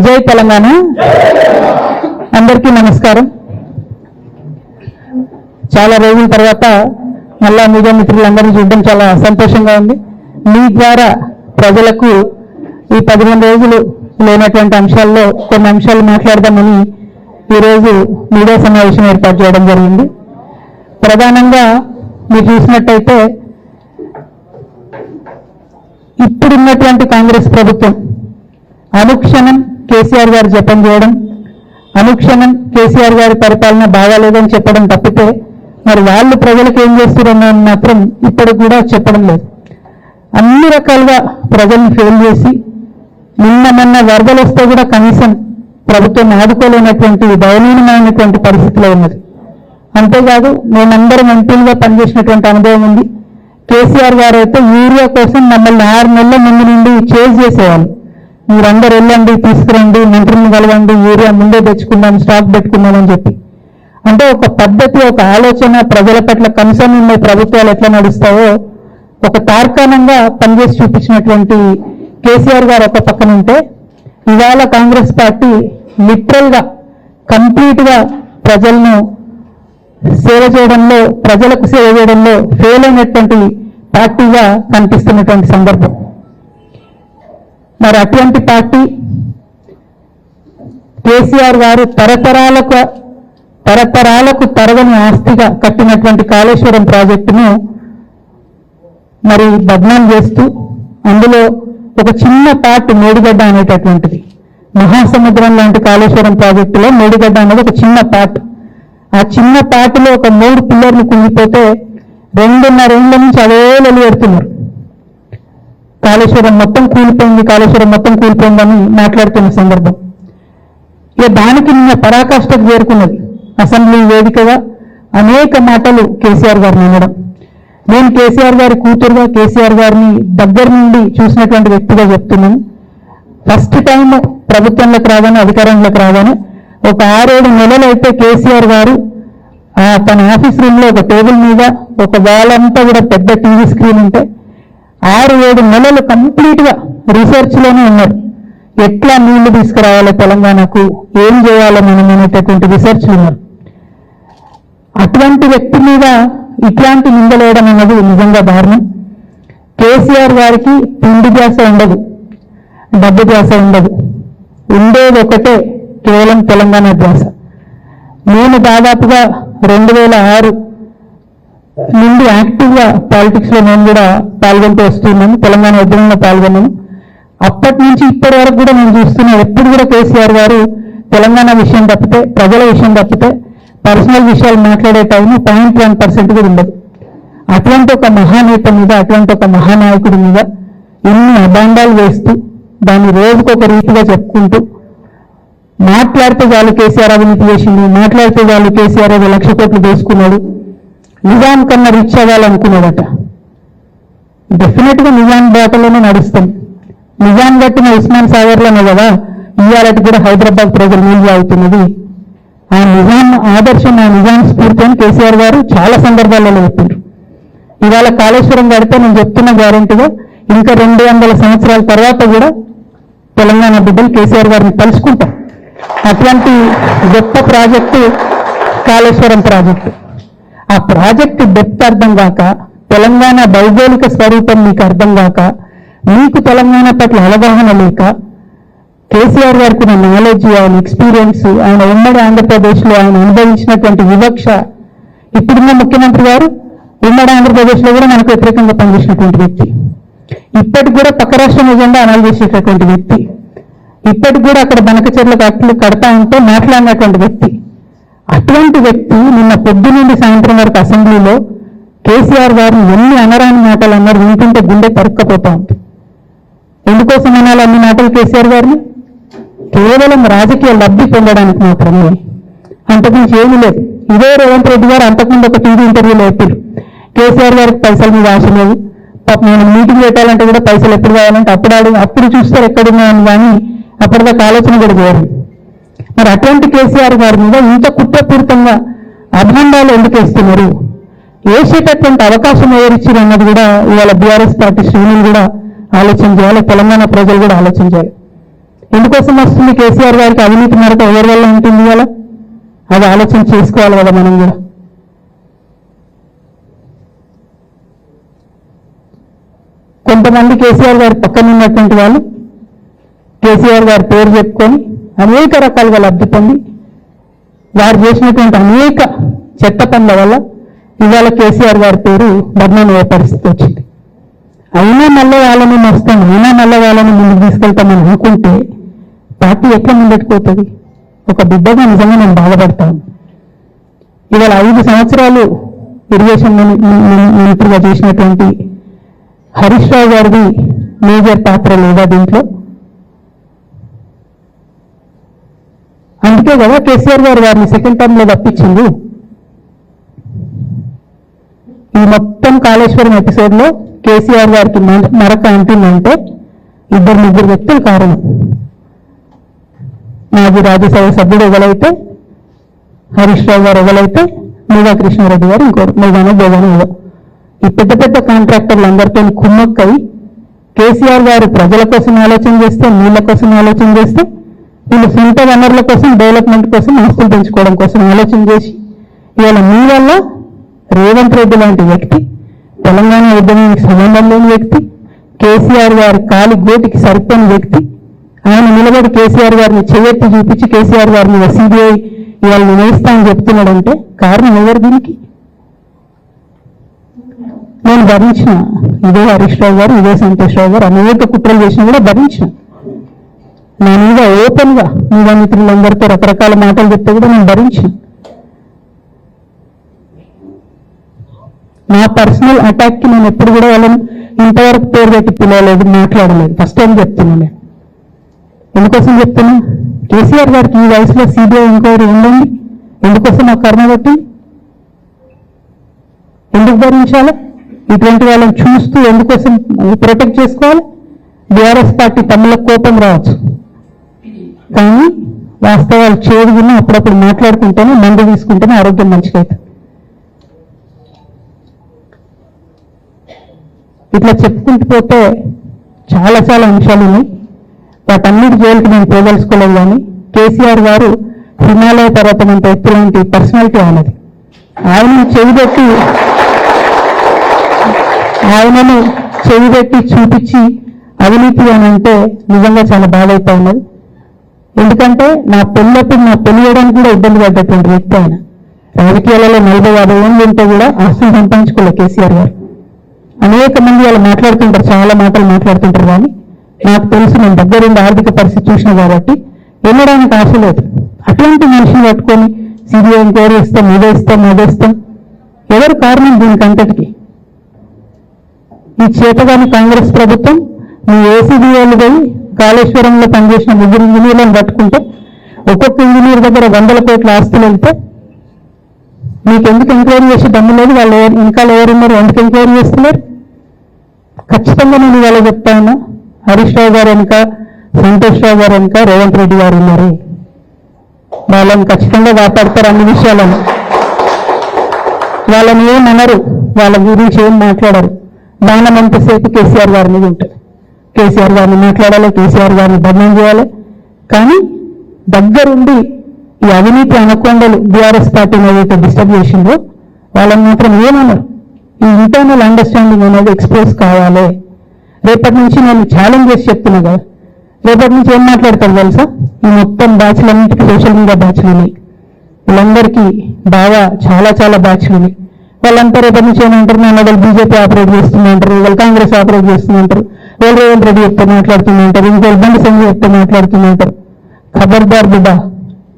జై తెలంగాణ. అందరికీ నమస్కారం. చాలా రోజుల తర్వాత మళ్ళా మీడియా మిత్రులందరినీ చూడడం చాలా సంతోషంగా ఉంది. మీ ద్వారా ప్రజలకు ఈ 11 రోజులు లేనటువంటి అంశాల్లో కొన్ని అంశాలు మాట్లాడదామని ఈరోజు మీడియా సమావేశం ఏర్పాటు చేయడం జరిగింది. ప్రధానంగా మీరు చూసినట్టయితే ఇప్పుడున్నటువంటి కాంగ్రెస్ ప్రభుత్వం అనుక్షణం కేసీఆర్ గారు జపం చేయడం, అనుక్షణం కేసీఆర్ గారి పరిపాలన బాగాలేదని చెప్పడం తప్పితే మరి వాళ్ళు ప్రజలకు ఏం చేస్తున్నారని మాత్రం ఇప్పుడు కూడా చెప్పడం లేదు. అన్ని రకాలుగా ప్రజల్ని ఫెయిల్ చేసి మొన్న వరదలు వస్తే కూడా కనీసం ప్రభుత్వం ఆదుకోలేనటువంటి దయనీయమైనటువంటి పరిస్థితిలో ఉన్నది. అంతేకాదు మేమందరం ఎంపీలుగా పనిచేసినటువంటి అనుభవం ఉంది. కేసీఆర్ గారు అయితే యూరియా కోసం మమ్మల్ని 6 నెలల ముందు నుండి చేజ్ చేసేవాళ్ళు. మీరందరూ వెళ్ళండి, తీసుకురండి, మంత్రులను కలవండి, యూరియా ముందే తెచ్చుకుందాం, స్టాక్ పెట్టుకుందామని చెప్పి. అంటే ఒక పద్ధతి, ఒక ఆలోచన, ప్రజల పట్ల కన్సర్న్ ఉన్న ప్రభుత్వాలు ఎట్లా నడుస్తాయో ఒక తార్కాణంగా పనిచేసి చూపించినటువంటి కేసీఆర్ గారు ఒక పక్కన ఉంటే, ఇవాళ కాంగ్రెస్ పార్టీ లిటరల్ గా కంప్లీట్ గా ప్రజలను సేవ చేయడంలో, ప్రజలకు సేవ చేయడంలో ఫెయిల్ అయినటువంటి పార్టీగా కనిపిస్తున్నటువంటి సందర్భం. మరి అటువంటి పార్టీ కేసీఆర్ గారు తరతరాలకు తరగని ఆస్తిగా కట్టినటువంటి కాళేశ్వరం ప్రాజెక్టును మరి బద్నాం చేస్తూ అందులో ఒక చిన్న పార్ట్ మేడిగడ్డ అనేటటువంటిది, మహాసముద్రం లాంటి కాళేశ్వరం ప్రాజెక్టులో మేడిగడ్డ అనేది ఒక చిన్న పార్ట్. ఆ చిన్న పాటలో ఒక 3 పిల్లర్లు కుంగిపోతే 2.5 ఏళ్ల నుంచి అదే వెలువడుతున్నారు. కాళేశ్వరం మొత్తం కూలిపోయిందని మాట్లాడుతున్న సందర్భం. ఇక దానికి నిన్న పరాకాష్ఠకు చేరుకున్నది. అసెంబ్లీ వేదికగా అనేక మాటలు కేసీఆర్ గారిని అనడం. నేను కేసీఆర్ గారి కూతురుగా, కేసీఆర్ గారిని దగ్గర నుండి చూసినటువంటి వ్యక్తిగా చెప్తున్నాను. ఫస్ట్ టైం ప్రభుత్వంలోకి రాగానే, అధికారంలోకి రాగానే ఒక 6-7 నెలలు అయితే కేసీఆర్ గారు తన ఆఫీస్ రూమ్ లో ఒక టేబుల్ మీద ఒక వాల్ అంతా కూడా పెద్ద టీవీ స్క్రీన్ ఉంటే 6-7 నెలలు కంప్లీట్ గా రీసెర్చ్ లోనే ఉన్నారు. ఎట్లా నీళ్లు తీసుకురావాలో తెలంగాణకు, ఏం చేయాలో మనం అనేటటువంటి రీసెర్చ్ ఉన్నారు. అటువంటి వ్యక్తి మీద ఇట్లాంటి నిందలేయడం అన్నది నిజంగా దారుణం. కేసీఆర్ గారికి తిండి ధ్యాస ఉండదు, డబ్బు ధ్యాస ఉండదు, ఉండేది ఒకటే, కేవలం తెలంగాణ ధ్యాస. నేను దాదాపుగా 2006 నుండి యాక్టివ్గా పాలిటిక్స్ లో నేను కూడా పాల్గొంటూ వస్తున్నాను. తెలంగాణ ఉద్యమంలో పాల్గొన్నాను. అప్పటి నుంచి ఇప్పటి వరకు కూడా నేను చూస్తున్నాను, ఎప్పుడు కూడా కేసీఆర్ గారు తెలంగాణ విషయం తప్పితే, ప్రజల విషయం తప్పితే పర్సనల్ విషయాలు మాట్లాడే టైం 0.1% కూడా ఉండదు. అటువంటి ఒక మహానేత మీద, అటువంటి ఒక మహానాయకుడి మీద ఇన్ని అభాండాలు వేస్తూ దాన్ని రోజుకొక రీతిగా చెప్పుకుంటూ మాట్లాడితే చాలు కేసీఆర్ అవినీతి చేసింది, మాట్లాడితే చాలు కేసీఆర్ 1,00,000 కోట్లు తీసుకున్నాడు, నిజాం కన్నా రిచ్ అవ్వాలనుకున్నాడట. డెఫినెట్ గా నిజాం బాటలోనే నడుస్తాం. నిజాం కట్టిన ఉస్మాన్ సాగర్లోనే కదా ఇవాళకి కూడా హైదరాబాద్ ప్రజలు నీళ్ళు అవుతున్నది. ఆ నిజాం ఆదర్శం, ఆ నిజాం స్ఫూర్తిని కేసీఆర్ గారు చాలా సందర్భాలలో చెప్పారు. ఇవాళ కాళేశ్వరం కడితే నేను చెప్తున్న గ్యారెంటీగా ఇంకా 200 సంవత్సరాల తర్వాత కూడా తెలంగాణ బిడ్డలు కేసీఆర్ గారిని తలుచుకుంటాం. అటువంటి గొప్ప ప్రాజెక్టు కాళేశ్వరం ప్రాజెక్టు. ఆ ప్రాజెక్టు డెప్త్ అర్థం కాక, తెలంగాణ భౌగోళిక స్వరూపం మీకు అర్థం కాక, మీకు తెలంగాణ పట్ల అవగాహన లేక, కేసీఆర్ గారికి ఉన్న నాలెడ్జ్, ఆయన ఎక్స్పీరియన్స్, ఆయన ఉమ్మడి ఆంధ్రప్రదేశ్లో ఆయన అనుభవించినటువంటి వివక్ష, ఇప్పుడున్న ముఖ్యమంత్రి గారు ఉమ్మడి ఆంధ్రప్రదేశ్లో కూడా మనకు వ్యతిరేకంగా పనిచేసినటువంటి వ్యక్తి, ఇప్పటికి కూడా పక్క రాష్ట్రం ఎజెండా అమలు చేసేటటువంటి వ్యక్తి, ఇప్పటికి కూడా అక్కడ బనకచెర్ల కట్టలు కడతా ఉంటే మాట్లాడినటువంటి వ్యక్తి. అటువంటి వ్యక్తి నిన్న పొద్దు నుండి సాయంత్రం వరకు అసెంబ్లీలో కేసీఆర్ గారిని ఎన్ని అనరాని మాటలు అన్నారు, వింటుంటే గుండె తరుక్కపోతా ఉంది. ఎందుకోసం అనాలి అన్ని మాటలు కేసీఆర్ గారిని? కేవలం రాజకీయ లబ్ధి పొందడానికి మాత్రమే, అంతకుమించి ఏమీ లేదు. ఇదే రేవంత్ రెడ్డి గారు అంతకుముందు ఒక టీవీ ఇంటర్వ్యూలో చెప్పారు, కేసీఆర్ గారికి పైసల మీద ఆశ లేదు, నేను మీటింగ్ పెట్టాలంటే కూడా పైసలు ఎప్పుడు కావాలంటే అప్పుడు చూస్తారు ఎక్కడున్నాయని, కానీ అప్పటిదాకా ఆలోచన కూడా చేయరు. మరి అటువంటి కేసీఆర్ గారి మీద ఇంత కుట్రపూరితంగా అభినందనలు ఎందుకు వేస్తున్నారు? వేసేటటువంటి అవకాశం ఎవరిచ్చారు అన్నది కూడా ఇవాళ బీఆర్ఎస్ పార్టీ శ్రేణులు కూడా ఆలోచన చేయాలి, తెలంగాణ ప్రజలు కూడా ఆలోచన చేయాలి. ఎందుకోసం వస్తుంది కేసీఆర్ గారికి అవినీతి నరక ఎవరి వల్ల ఉంటుంది కదా, అది ఆలోచన చేసుకోవాలి కదా మనం కూడా. కొంతమంది కేసీఆర్ గారి పక్కన ఉన్నటువంటి వాళ్ళు కేసీఆర్ గారి పేరు చెప్పుకొని అనేక రకాలుగా లబ్ధి పొంది వారు చేసినటువంటి అనేక చెత్త పనుల వల్ల ఇవాళ కేసీఆర్ గారి పేరు బదనామయ్యే పరిస్థితి వచ్చింది. అయినా మళ్ళీ వాళ్ళని వస్తాం, అయినా మళ్ళీ వాళ్ళని ముందుకు తీసుకెళ్తామని అనుకుంటే పార్టీ ఎట్లా ముందెట్టుకోతుంది? ఒక బిడ్డగా నిజంగా నేను బాధపడతాను. ఇవాళ 5 సంవత్సరాలు ఇరిగేషన్ మంత్రిగా చేసినటువంటి హరీష్ రావు గారిది మేజర్ పాత్ర లేదా దీంట్లో? అందుకే కదా కేసీఆర్ గారు వారిని సెకండ్ టర్మ్ లో తప్పించింది. ఈ మొత్తం కాళేశ్వరం ఎపిసోడ్ లో కేసీఆర్ గారికి మరక అంటుందంటే 2-3 వ్యక్తులు కారణం. మాజీ రాజ్యసభ సభ్యుడు ఎవరైతే హరీష్ రావు గారు, ఎవరైతే మేఘా కృష్ణారెడ్డి గారు, ఇంకోరు మేఘానో జగన్. ఈ పెద్ద పెద్ద కాంట్రాక్టర్లు అందరితో కుమ్మక్కై కేసీఆర్ గారు ప్రజల కోసం ఆలోచన చేస్తే, నీళ్ల కోసం ఆలోచన చేస్తే, వీళ్ళు సొంత వనరుల కోసం, డెవలప్మెంట్ కోసం, ఆస్తులు పెంచుకోవడం కోసం ఆలోచన చేసి ఇవాళ మీ వల్ల రేవంత్ రెడ్డి లాంటి వ్యక్తి, తెలంగాణ ఉద్యమానికి సంబంధం లేని వ్యక్తి, కేసీఆర్ గారి కాలి గోటికి సరిపోని వ్యక్తి, ఆయన నిలబడి కేసీఆర్ గారిని చేయెత్తి చూపించి కేసీఆర్ గారిని సిబిఐ ఇవాళ నేస్తా అని చెప్తున్నాడంటే కారణం ఎవరు దీనికి? నేను భరించిన. ఇదే హరీష్ రావు గారు, ఇదే సంతోష్ రావు గారు అనేక కుట్రలు చేసినా కూడా భరించిన. నా మీద ఓపెన్ గా మీడియా మిత్రులందరితో రకరకాల మాటలు చెప్తే కూడా నేను భరించిన. నా పర్సనల్ అటాక్ కి నేను ఎప్పుడు కూడా వాళ్ళని ఇంతవరకు పేరు పెట్టి పిలవలేదు, మాట్లాడలేదు. ఫస్ట్ టైం చెప్తున్నా నేను. ఎందుకోసం చెప్తున్నా? కేసీఆర్ గారికి ఈ వయసులో సిబిఐ ఎంక్వైరీ ఉండండి, ఎందుకోసం ఆ కర్మ పట్టింది? ఎందుకు భరించాలి? ఇటువంటి వాళ్ళని చూస్తూ ఎందుకోసం ప్రొటెక్ట్ చేసుకోవాలి? బీఆర్ఎస్ పార్టీ తమ్ముల కోపం రావచ్చు, కానీ వాస్తవాలు చేదుగున్నా అప్పుడప్పుడు మాట్లాడుకుంటేనే, మందు తీసుకుంటేనే ఆరోగ్యం మంచిదవుతుంది. ఇట్లా చెప్పుకుంటూ పోతే చాలా చాలా అంశాలు ఉన్నాయి. వాటన్నిటి జోలికి నేను పోదలుచుకోలేదు. కానీ కేసీఆర్ గారు హిమాలయ పర్వతం అంత ఎత్తులాంటి పర్సనాలిటీ అయినది. ఆయనను చెవిపెట్టి చూపించి అవినీతి అని అంటే నిజంగా చాలా బాధ అవుతా ఉన్నది. ఎందుకంటే నా పెళ్ళప్పుడు నా పెళ్లి చేయడానికి కూడా ఇబ్బంది పడ్డటువంటి వ్యక్తి ఆయన. రాజకీయాలలో 40-50 ఏళ్ళు ఉంటే కూడా ఆస్తులు సంపాదించుకోలేదు కేసీఆర్ గారు. అనేక మంది వాళ్ళు మాట్లాడుతుంటారు, చాలా మాటలు మాట్లాడుతుంటారు. కానీ నాకు తెలుసు, నేను దగ్గరుండి ఆర్థిక పరిస్థితి చూసిన కాబట్టి వెళ్ళడానికి ఆశ లేదు. అట్లాంటి మనిషిని పట్టుకొని సిబిఐ ఎంక్వైరీ ఇస్తాం, ఇదేస్తాం. ఎవరు కారణం దీనికంతటికి? ఈ చేతగాని కాంగ్రెస్ ప్రభుత్వం మీ ఏసీబీఐలు పోయి కాళేశ్వరంలో పనిచేసిన 3 ఇంజనీర్లను పట్టుకుంటే ఒక్కొక్క ఇంజనీర్ దగ్గర 100 కోట్ల ఆస్తులు వెళ్తే మీకెందుకు ఎంక్వైరీ చేసి దమ్ము లేదు? వాళ్ళు ఇంకా ఎవరున్నారు, ఎందుకు ఎంక్వైరీ చేస్తున్నారు? ఖచ్చితంగా నేను ఇవాళ చెప్తా ఉన్నా, హరీష్ రావు గారు వెనుక, సంతోష్ రావు గారు వెనుక రేవంత్ రెడ్డి గారు ఉన్నారు. వాళ్ళని ఖచ్చితంగా కాపాడతారు అన్ని విషయాలను. వాళ్ళని ఏమనరు, వాళ్ళ గురించి ఏం మాట్లాడరు. దానం ఎంతసేపు కేసీఆర్ గారి మీద ఉంటుంది. కేసీఆర్ గారిని మాట్లాడాలి, కేసీఆర్ గారిని బదనాం చేయాలి. కానీ దగ్గరుండి ఈ అవినీతి అనకొండలు బీఆర్ఎస్ పార్టీని ఏదైతే డిస్టర్బ్ చేసిందో వాళ్ళని మాత్రం ఏమన్నారు? ఈ ఇంటర్నల్ అండర్స్టాండింగ్ అనేది ఎక్స్ప్రెస్ కావాలి. రేపటి నుంచి నేను ఛాలెంజ్ చేసి చెప్తున్నా కదా, రేపటి నుంచి ఏం మాట్లాడతారు తెలుసా? ఈ మొత్తం బ్యాచ్లన్నింటికి సోషల్ మీడియా బ్యాచ్లు ఉన్నాయి. వీళ్ళందరికీ బాగా చాలా చాలా బ్యాచ్లు ఉన్నాయి. వాళ్ళంతా రేపటి నుంచి ఏమంటారు? నేను వాళ్ళు బీజేపీ ఆపరేట్ చేస్తుందంటారు, వాళ్ళు కాంగ్రెస్ ఆపరేట్ చేస్తుందంటారు, వాళ్ళు రేవంత్ రెడ్డి చెప్తే మాట్లాడుతుందంటారు, ఇంకో బండి సంఘం చెప్తే మాట్లాడుతుందంటారు. ఖబర్దార్ బిడ్డ,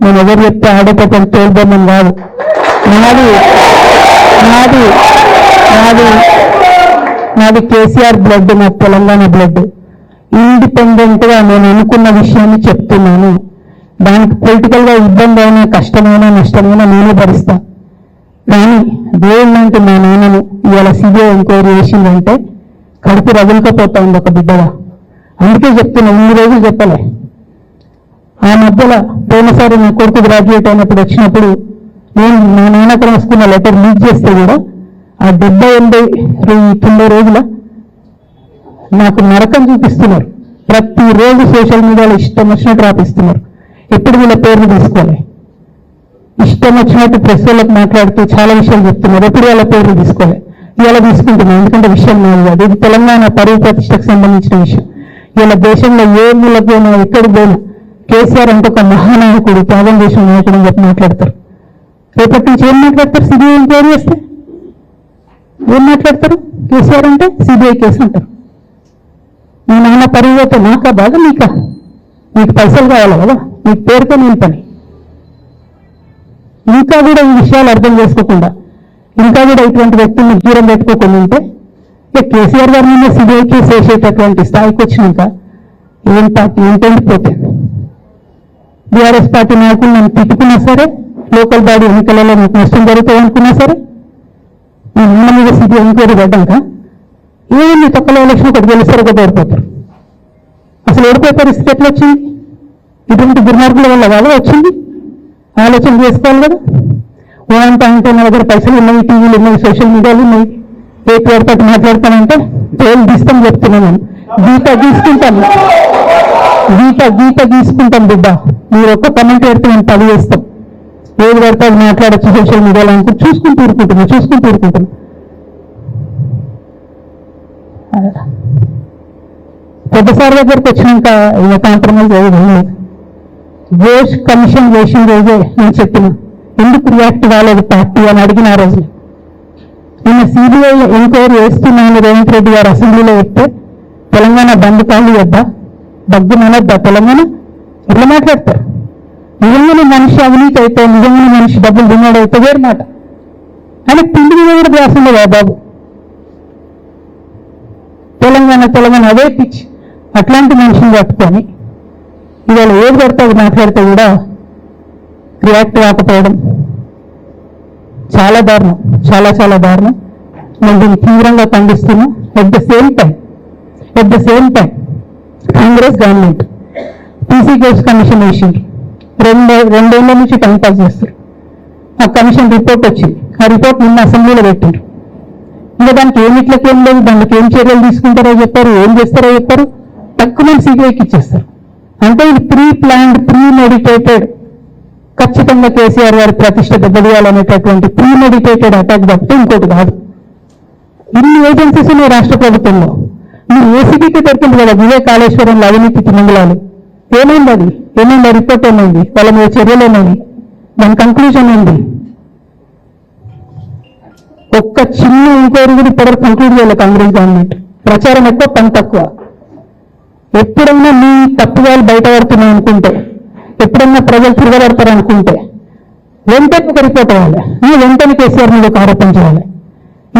నేను ఎవరు చెప్తే ఆడేటప్పుడు తోల్బొమ్మం కాదు. నాది కేసీఆర్ బ్లడ్, నా తెలంగాణ బ్లడ్. ఇండిపెండెంట్ గా నేను అనుకున్న విషయాన్ని చెప్తున్నాను. దానికి పొలిటికల్ గా ఇబ్బంది అయినా, కష్టమైనా, నష్టమైనా నేనే భరిస్తా. కానీ దేవుడు లాంటి మా నాన్నను ఇవాళ సిబిఐ ఎంక్వైరీ చేసిందంటే కడుపు రగులుకపోతా ఉంది ఒక బిడ్డగా. అందుకే చెప్తున్నా, 2 రోజులు చెప్పలే. ఆ మధ్యలో పోయినసారి నా కొడుకు గ్రాడ్యుయేట్ అయినప్పుడు వచ్చినప్పుడు నేను మా నాన్నకు రాసుకున్న లెటర్ లీక్ చేస్తే కూడా ఆ 70-80 రోజుల నాకు నరకం చూపిస్తున్నారు. ప్రతిరోజు సోషల్ మీడియాలో ఇష్టం వచ్చినట్టు రాపిస్తున్నారు. ఎప్పుడు వీళ్ళ పేర్లు తీసుకోవాలి, ఇష్టం వచ్చినట్టు ప్రెస్ వాళ్ళకి మాట్లాడుతూ చాలా విషయాలు చెప్తున్నారు. ఎప్పుడు వాళ్ళ పేర్లు తీసుకోవాలి, ఇలా తీసుకుంటున్నాం. ఎందుకంటే విషయం నాది కాదు, ఇది తెలంగాణ పరువు ప్రతిష్టకు సంబంధించిన విషయం. ఇలా దేశంలో ఏ మూలకు పోయినా ఎక్కడికి పోయినా కేసీఆర్ అంటే ఒక మహానాయకుడు, త్యాగం చేసిన నాయకుడు అని చెప్పి మాట్లాడతారు. రేపటి నుంచి ఏం మాట్లాడతారు? సిబిఐ ఎంక్వైరీ చేస్తే ఏం మాట్లాడతారు? కేసీఆర్ అంటే సిబిఐ కేసు అంటారు. మీ నాన్న పరువు పోతే నాకా బాగా మీకా? మీకు పైసలు కావాలి కదా, మీకు పేరుతో నేను పని. ఇంకా కూడా ఈ విషయాలు అర్థం చేసుకోకుండా, ఇంకా కూడా ఇటువంటి వ్యక్తులను దూరం పెట్టుకోకుండా ఉంటే కేసీఆర్ గారి మీద సిబిఐ కేసు వేసేటటువంటి స్థాయికి వచ్చినాక ఏం పార్టీ ఏంటండిపోతే బీఆర్ఎస్ పార్టీ నాయకులు నన్ను తిట్టుకున్నా సరే, లోకల్ బాడీ ఎన్నికలలో మీకు నష్టం జరుగుతుంది అనుకున్నా సరే, మీ నాన్న మీద సిబిఐ ఎంక్వైరీ పడ్డాక ఏమి తక్కువ ఎలక్షన్ ఒకటి గెలుస్తారు, ఒకటి ఓడిపోతారు. అసలు ఓడిపోయే పరిస్థితి ఎట్లా వచ్చింది? ఇటువంటి దుర్మార్గుల వల్ల వాళ్ళు వచ్చింది. ఆలోచన చేసుకోవాలి కదా. ఓంతా అంటే నా దగ్గర పైసలు ఉన్నాయి, టీవీలు ఉన్నాయి, సోషల్ మీడియాలు ఉన్నాయి, ఏ పేరుతో మాట్లాడతానంటే పేరు తీస్తాం చెప్తున్నాను. గీత గీసుకుంటాం బిడ్డ. మీరు ఒక్క కమెంట్ పెడితే నేను 10 చేస్తాం. ఏది పడితే అది మాట్లాడచ్చు సోషల్ మీడియాలో అనుకుంటూ చూసుకుంటూ ఊరుకుంటున్నా. పెద్దసారి దగ్గరికి వచ్చినాక ఇలా కాంప్రమైజ్ అయ్యేది లేదు. జోష్ కమిషన్ వేసిన రోజే నేను చెప్పిన ఎందుకు రియాక్ట్ కాలేదు పార్టీ అని అడిగిన ఆ రోజు. నిన్న సిబిఐ ఎంక్వైరీ వేస్తున్నాను రేవంత్ రెడ్డి గారు అసెంబ్లీలో చెప్తే తెలంగాణ బంద్ కాళ్ళు వద్దా, దగ్గు మనొద్దా తెలంగాణ? ఇట్లా మాట్లాడతారు. నిజంగానే మనిషి అవినీతి అయితే, నిజంగానే మనిషి డబ్బులు తిన్నాడైతే వేరు మాట. ఆయన తిండి మీద కూడా ధ్యాస ఉండదు బాబు. తెలంగాణ అదే పిచ్చి. అట్లాంటి మనిషిని పట్టుకొని ఇవాళ ఏది పడితే అది మాట్లాడితే కూడా రియాక్ట్ కాకపోవడం చాలా దారుణం, చాలా దారుణం. నేను దీన్ని తీవ్రంగా ఖండిస్తున్నా. At the same time Congress government PC కేసు కమిషన్ వేసింది. రెండేళ్ల నుంచి టైం పాస్ చేస్తారు. ఆ కమిషన్ రిపోర్ట్ వచ్చింది. ఆ రిపోర్ట్ నిన్న అసెంబ్లీలో పెట్టారు. ఇంకా దానికి ఏమిట్లకేం లేదు, దానికి ఏం చర్యలు తీసుకుంటారో చెప్పారు, ఏం చేస్తారో చెప్పారు, తక్కువ సిబిఐకి ఇచ్చేస్తారు. అంటే ఇది ప్రీ ప్లాన్డ్, ప్రీ మెడిటేటెడ్, ఖచ్చితంగా కేసీఆర్ గారి ప్రతిష్ట దెబ్బతీయాలనేటటువంటి ప్రీ మెడిటేటెడ్ అటాక్ తప్పితే ఇంకోటి కాదు. ఇన్ని ఏజెన్సీస్ ఉన్నాయి రాష్ట్ర ప్రభుత్వంలో. మీరు ఏసీబీకి దొరికింది కదా కాళేశ్వరంలో అవినీతి తిమింగళాలు. ఏమైంది? ఆ రిపోర్ట్ ఏమైంది? వాళ్ళ మీద చర్యలు ఏమైంది? దాని కంక్లూజన్ ఏంది? ఒక్క చిన్న ఎంక్వైరీ కూడా ఇప్పటివరకు కంక్లూడ్ చేయాలి కాంగ్రెస్ గవర్నమెంట్. ప్రచారం ఎక్కువ, పని తక్కువ. ఎప్పుడైనా మీ తప్పుగాలు బయటపడుతున్నాయి అనుకుంటే, ఎప్పుడైనా ప్రజలు తిరగబడతారు అనుకుంటే వెంటనే ఒక రిపోర్ట్ అవ్వాలి. వెంటనే కేసీఆర్ మీద ఒక ఆరోపణ చేయాలి.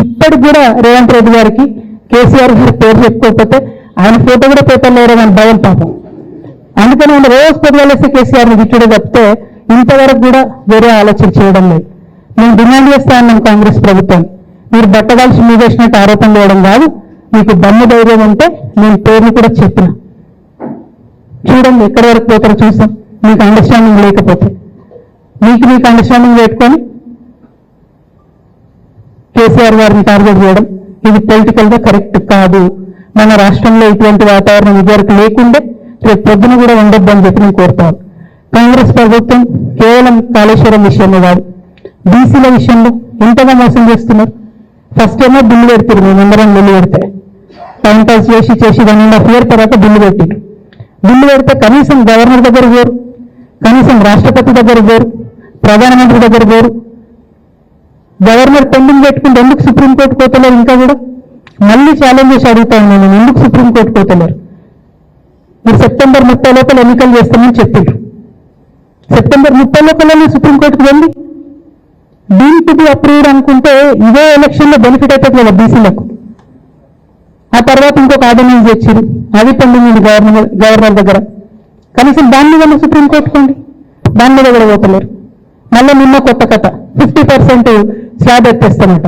ఇప్పటికి కూడా రేవంత్ రెడ్డి గారికి కేసీఆర్ గారి పేరు చెప్పుకోకపోతే ఆయన ఫోటో కూడా పేపర్లో ఎవరైనా భయం పాపం. అందుకని ఆయన రోజు పొద్దులేస్తే కేసీఆర్ని తిట్టడం తప్పితే ఇంతవరకు కూడా వేరే ఆలోచన చేయడం లేదు. మేము డిమాండ్ చేస్తా ఉన్నాం కాంగ్రెస్ ప్రభుత్వం, మీరు బట్టదాల్చి మీదేసినట్టు ఆరోపణ చేయడం కాదు, మీకు దమ్ము ధైర్యం ఉంటే నేను పేర్లు కూడా చెప్పిన చూడండి ఎక్కడి వరకు పోతారో చూస్తాం. మీకు అండర్స్టాండింగ్ లేకపోతే మీకు అండర్స్టాండింగ్ పెట్టుకొని కేసీఆర్ గారిని టార్గెట్ చేయడం ఇది పొలిటికల్ గా కరెక్ట్ కాదు. మన రాష్ట్రంలో ఇటువంటి వాతావరణం ఇదివరకు లేకుండే రేపు పొద్దున కూడా ఉండొద్దని చెప్పి నేను కోరుతాను. కాంగ్రెస్ ప్రభుత్వం కేవలం కాళేశ్వరం విషయంలో కాదు, బీసీల విషయంలో ఎంతగా మోసం చేస్తున్నారు. ఫస్ట్ ఏమో బిల్లు పెడుతుంది, మేమందరం బిల్లు పెడితే టైం పాస్ చేసి 1.5 years తర్వాత బిల్లు పెట్టిరు. బిల్లు పెడితే కనీసం గవర్నర్ దగ్గర పోరు, కనీసం రాష్ట్రపతి దగ్గర పోరు, ప్రధానమంత్రి దగ్గర పోరు. గవర్నర్ పెండింగ్ పెట్టుకుంటే ఎందుకు సుప్రీంకోర్టు పోతలేరు? ఇంకా కూడా మళ్ళీ ఛాలెంజ్ చేసి అడుగుతాను నేను, ఎందుకు సుప్రీంకోర్టు పోతలేరు? మీరు September 30 లోపల ఎన్నికలు చేస్తామని చెప్పారు. September 30 లోపలనే సుప్రీంకోర్టుకు వెళ్ళి డీల్ టు బి అప్రూవ్డ్ అనుకుంటే ఇదే ఎలక్షన్లో బెనిఫిట్ అవుతుంది కదా బీసీలకు. ఆ తర్వాత ఇంకొక ఆర్డినెన్స్ తెచ్చారు, అది పెండింగ్ ఉంది గవర్నర్ దగ్గర. కనీసం దాని మీద సుప్రీంకోర్టుకు అండి, దాని మీద కూడా పోతలేరు. మళ్ళీ నిన్న కొత్త కథ 50% స్లాబ్ ఎత్తేస్తామట.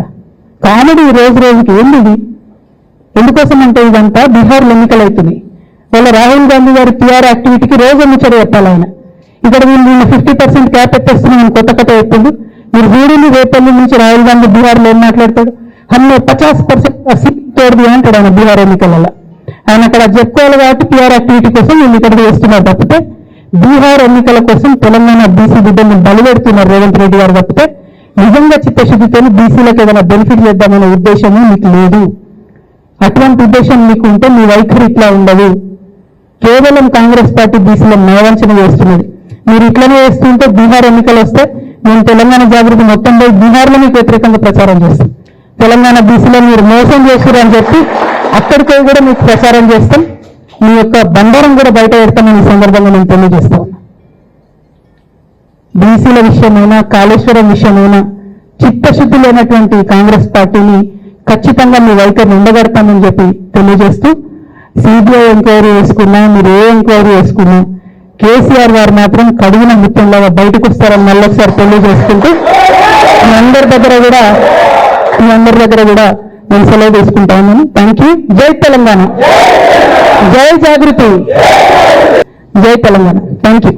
కామెడీ రోజుకి ఏంది ఇది? ఎందుకోసం అంటే ఇదంతా బీహార్లో ఎన్నికలు అవుతున్నాయి. వాళ్ళ రాహుల్ గాంధీ గారి PR యాక్టివిటీకి రోజు ముచ్చట చెప్పాలి ఆయన. ఇక్కడ వీళ్ళు 50% క్యాప్ ఎత్తేస్తున్నామని కొత్త కథ చెప్పిండు. మీరు వీడిని రేపల్లి నుంచి రాహుల్ గాంధీ బీహార్లో ఏం మాట్లాడతాడు? 50% సీట్ తోడది అంటాడు ఆయన బీహార్ ఎన్నికలలో. ఆయన అక్కడ చెప్పుకోవాలి కాబట్టి పిఆర్ యాక్టివిటీ కోసం వీళ్ళు ఇక్కడ చేస్తున్నారు తప్పితే బీహార్ ఎన్నికల కోసం తెలంగాణ బీసీ బిడ్డల్ని బలిపెడుతున్నారు రేవంత్ రెడ్డి గారు తప్పితే నిజంగా చిత్తశుద్ధితో బీసీలకు ఏదైనా బెనిఫిట్ చేద్దామనే ఉద్దేశము మీకు లేదు. అటువంటి ఉద్దేశం మీకు ఉంటే మీ వైఖరి ఇట్లా ఉండదు. కేవలం కాంగ్రెస్ పార్టీ బీసీలను నయవంచన చేస్తున్నది. మీరు ఇట్లనే చేస్తుంటే బీహార్ ఎన్నికలు వస్తే మేము తెలంగాణ జాగృతి మొత్తం పోయి బీహార్లో మీకు వ్యతిరేకంగా ప్రచారం చేస్తాం. తెలంగాణ బీసీలను మీరు మోసం చేశారు అని చెప్పి అక్కడికి కూడా మీకు ప్రచారం చేస్తాం. మీ యొక్క బండారం కూడా బయట పెడతామని ఈ సందర్భంగా నేను తెలియజేస్తా ఉన్నా. బీసీల విషయమైనా కాళేశ్వరం విషయమైనా చిత్తశుద్ధి లేనటువంటి కాంగ్రెస్ పార్టీని ఖచ్చితంగా మీ వైఖరిని ఉండగడతామని చెప్పి తెలియజేస్తూ సిబిఐ ఎంక్వైరీ చేసుకున్నా మీరు ఏ ఎంక్వైరీ చేసుకున్నా కేసీఆర్ గారు మాత్రం కడిగిన ముత్యంలాగా బయటకు వస్తారని మళ్ళొకసారి తెలియజేసుకుంటూ మీ అందరి దగ్గర కూడా నేను సెలవు తీసుకుంటాను. Thank you. జై తెలంగాణ, జై జాగృతి, జై తెలంగాణ. Thank you.